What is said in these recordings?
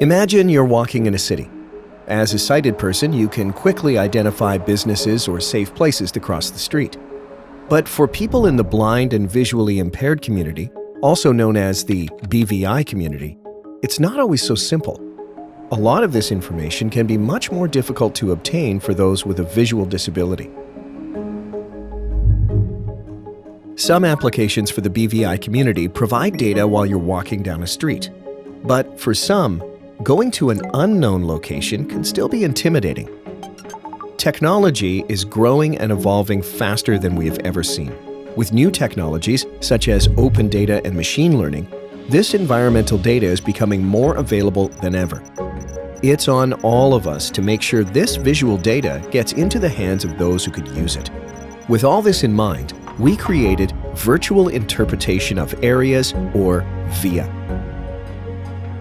Imagine you're walking in a city. As a sighted person, you can quickly identify businesses or safe places to cross the street. But for people in the blind and visually impaired community, also known as the BVI community, it's not always so simple. A lot of this information can be much more difficult to obtain for those with a visual disability. Some applications for the BVI community provide data while you're walking down a street. But for some, going to an unknown location can still be intimidating. Technology is growing and evolving faster than we have ever seen. With new technologies such as open data and machine learning, this environmental data is becoming more available than ever. It's on all of us to make sure this visual data gets into the hands of those who could use it. With all this in mind, we created Virtual Interpretation of Areas, or VIA.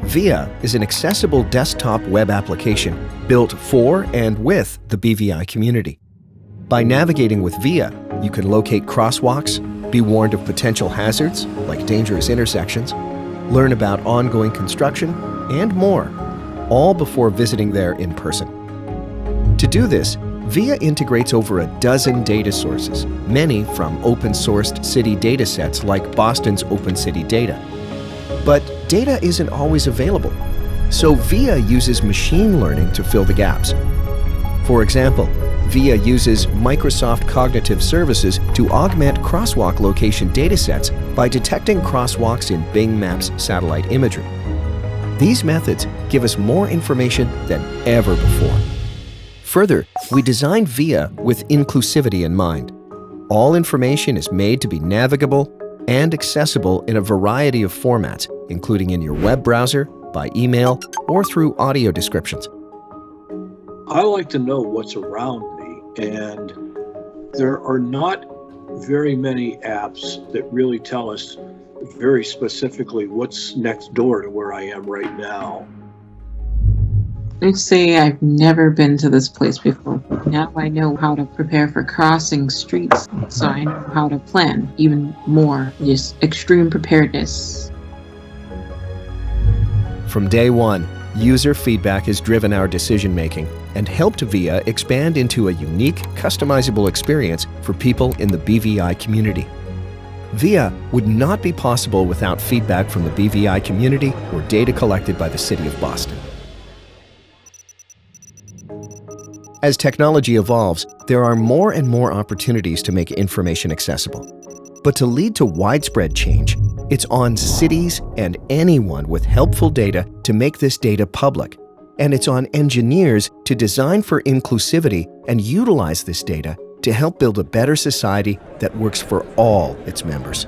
VIA is an accessible desktop web application built for and with the BVI community. By navigating with VIA, you can locate crosswalks, be warned of potential hazards like dangerous intersections, learn about ongoing construction, and more, all before visiting there in person. To do this, VIA integrates over a dozen data sources, many from open-sourced city datasets like Boston's Open City Data. But data isn't always available, so VIA uses machine learning to fill the gaps. For example, VIA uses Microsoft Cognitive Services to augment crosswalk location datasets by detecting crosswalks in Bing Maps satellite imagery. These methods give us more information than ever before. Further, we designed VIA with inclusivity in mind. All information is made to be navigable and accessible in a variety of formats, including in your web browser, by email, or through audio descriptions. I like to know what's around me, and there are not very many apps that really tell us very specifically what's next door to where I am right now. Let's say I've never been to this place before. Now I know how to prepare for crossing streets, so I know how to plan even more, just extreme preparedness. From day one, user feedback has driven our decision-making and helped VIA expand into a unique, customizable experience for people in the BVI community. VIA would not be possible without feedback from the BVI community or data collected by the City of Boston. As technology evolves, there are more and more opportunities to make information accessible. But to lead to widespread change, it's on cities and anyone with helpful data to make this data public. And it's on engineers to design for inclusivity and utilize this data to help build a better society that works for all its members.